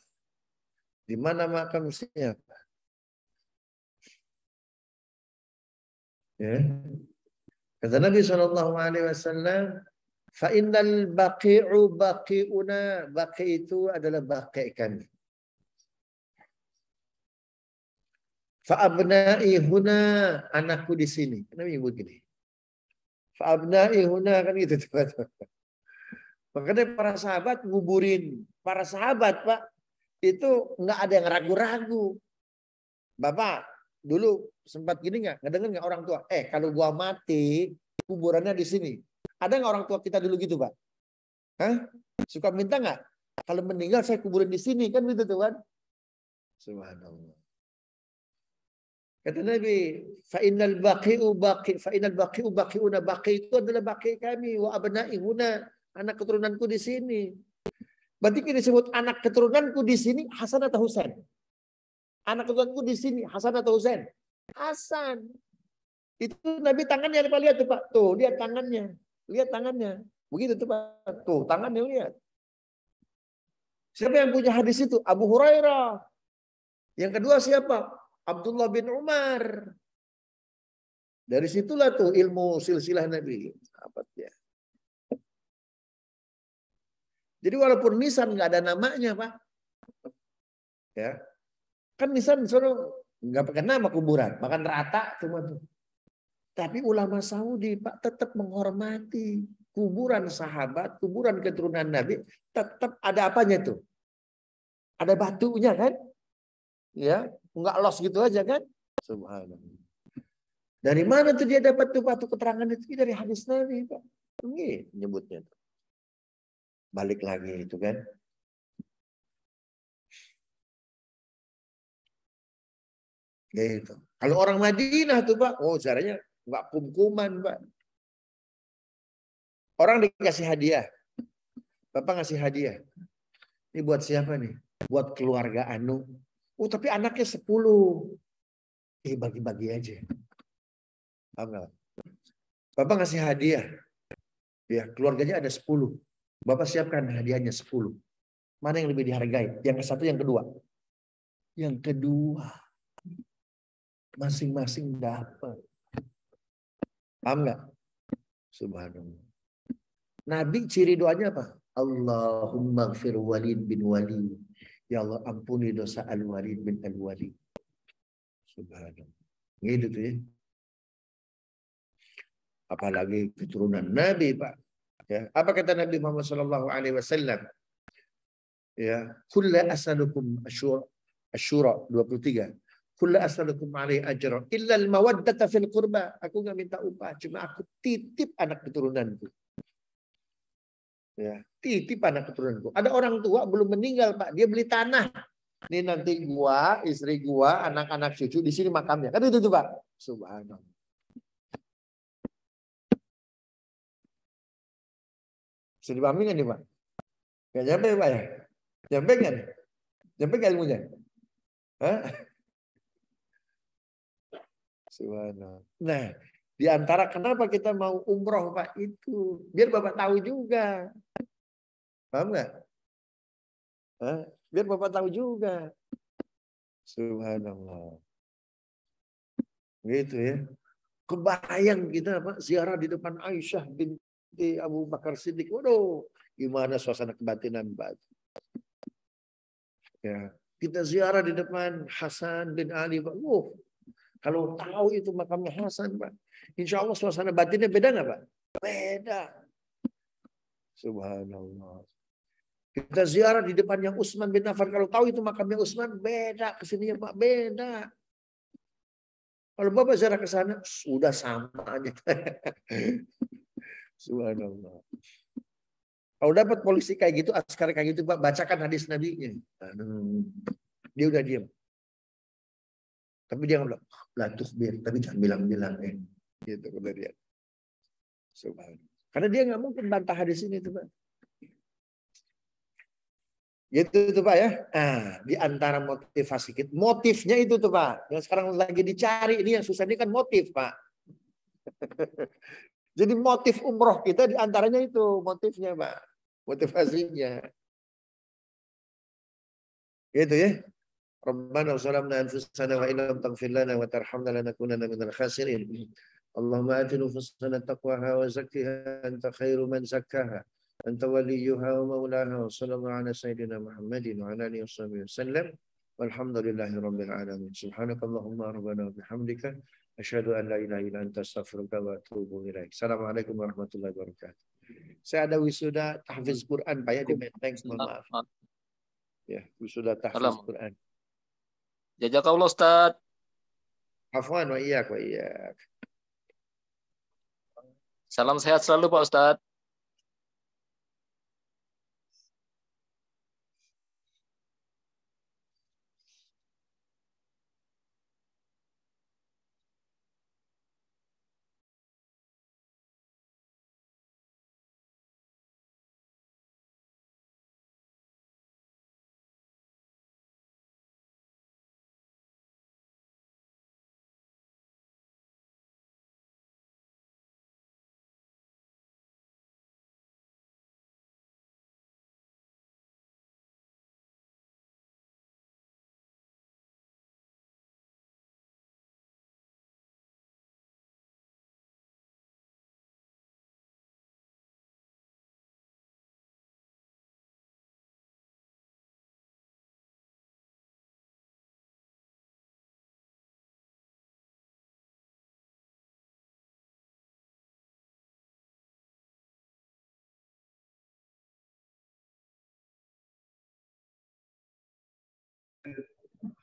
Di mana makam siapa? Ya. Kata Nabi SAW, fa innal baqi'u baqi'una. Baqi itu adalah baqi kami. Fa abna'i huna, anakku di sini. Nabi nyebut gini. Fa abna'i huna, kan gitu. Makanya para sahabat nguburin. Para sahabat, Pak, itu nggak ada yang ragu-ragu. Bapak, dulu sempat gini nggak? Ngedenger nggak orang tua? Kalau gua mati, kuburannya di sini. Ada nggak orang tua kita dulu gitu, Pak? Hah? Suka minta nggak? Kalau meninggal saya kuburin di sini, kan gitu tuh, kan? Subhanallah. Kata Nabi, fa innal baqi'u baqi'una. Baqi itu adalah baqi kami, wa abna'i huna, anak keturunanku di sini. Berarti kita disebut anak keturunanku di sini Hasan atau Husain? Anak keturunanku di sini Hasan atau Husain? Hasan. Itu Nabi tangannya, lihat tuh, Pak. Tuh, lihat tangannya. Lihat tangannya. Begitu tuh, Pak. Tuh, tangannya lihat. Siapa yang punya hadis itu? Abu Hurairah. Yang kedua siapa? Abdullah bin Umar. Dari situlah tuh ilmu silsilah Nabi. Apa ya? Jadi walaupun nisan nggak ada namanya, Pak. Ya. Kan nisan suruh nggak pakai nama kuburan, makan rata cuma tuh. Tapi ulama Saudi, Pak, tetap menghormati kuburan sahabat, kuburan keturunan Nabi, tetap ada apanya tuh? Ada batunya kan? Ya, nggak los gitu aja kan? Subhanallah. Dari mana tuh dia dapat tuh batu keterangan itu? Dari hadis Nabi, Pak. Ini nyebutnya. Balik lagi itu kan. Gitu. Kalau orang Madinah tuh Pak, oh caranya nggak kum-kuman Pak. Orang dikasih hadiah. Bapak ngasih hadiah. Ini buat siapa nih? Buat keluarga Anu. Oh tapi anaknya 10. Bagi-bagi aja. Paham nggak? Bapak ngasih hadiah. Ya, keluarganya ada 10. Bapak siapkan hadiahnya 10. Mana yang lebih dihargai? Yang ke satu, yang kedua? Yang kedua. Masing-masing dapat. Paham nggak? Subhanallah. Nabi ciri doanya apa? Allahumma gfir Walid bin Walid. Ya Allah ampuni dosa Al-Walid bin Al-Walid. Subhanallah. Gitu tuh ya. Apalagi keturunan Nabi, Pak. Ya. Apa kata Nabi Muhammad sallallahu alaihi wasallam? Ya, kullu as'alukum Asyura 23. Kullu as'alukum alaihi ajra illa al-mawaddata fil qurba. Aku enggak minta upah, cuma aku titip anak keturunanku. Ya, titip anak keturunanku. Ada orang tua belum meninggal, Pak. Dia beli tanah. Ini nanti gua, istri gua, anak-anak cucu di sini makamnya. Kan itu tuh, Pak. Subhanallah. Bisa dipahami nggak nih, Pak? Nggak nyampe, Pak ya? Nyampe nggak nih? Nyampe nggak ilmunya? Hah? Subhanallah. Nah, di antara kenapa kita mau umroh, Pak, itu biar Bapak tahu juga. Paham nggak? Hah? Biar Bapak tahu juga. Subhanallah. Gitu ya. Kebayang kita Pak ziarah di depan Aisyah binti Abu Bakar Siddiq. Waduh, gimana suasana kebatinan Pak. Ya, kita ziarah di depan Hasan bin Ali Pak. Kalau tahu itu makamnya Hasan Pak. Insya Allah suasana batinnya beda nggak Pak? Beda. Subhanallah. Kita ziarah di depannya Utsman bin Affan. Kalau tahu itu makamnya Utsman, beda. Kesininya Pak, beda. Kalau Bapak ziarah ke sana, sudah sama aja. Subhanallah. Kalau dapat polisi kayak gitu, askar kayak gitu, Pak, bacakan hadis Nabi-nya. Dia udah diam. Tapi dia nggak bilang, la tukhbir, tapi jangan bilang-bilang. Gitu kata dia. Subhanallah. Karena dia nggak mungkin bantah hadis ini tuh, Pak. Gitu tuh Pak ya. Nah, di antara motivasi kita, motifnya itu tuh Pak. Yang sekarang lagi dicari ini yang susah ini kan motif Pak. Jadi motif umroh kita di antaranya itu motifnya Pak. Motivasinya. Gitu ya. Rabbana zalamna anfusana wa illam taghfir lana wa tarhamna lanakunanna minal khasirin. Allahumma ati nufusana taqwaha wa zakkiha anta khairu man zakkaha. Anta waliyuha wa maulaha wa sallallahu ala sayyidina Muhammadin wa ala alihi wasallam. Walhamdulillahi rabbil alamin. Subhanakallahumma rabbana wa bihamdika asyhadu an la ilaha illa anta astaghfiruka wa atubu ilaik. Assalamualaikum warahmatullahi wabarakatuh. Saya ada wisuda tahfiz Quran Pak ya di Menteng, mohon maaf. Ya, wisuda tahfiz Quran. Jazakallah Ustaz. Afwan wa iyyak wa iyyak. Salam sehat selalu Pak Ustaz.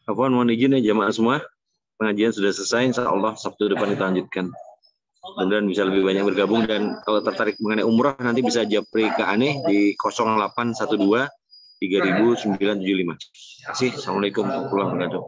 Afwan, mohon izin ya jamaah semua. Pengajian sudah selesai, insya Allah Sabtu depan kita lanjutkan. Mudah-mudahan bisa lebih banyak bergabung, dan kalau tertarik mengenai umrah nanti bisa japri ke Aneh di 0812 3975. Terima kasih. Assalamualaikum warahmatullahi wabarakatuh.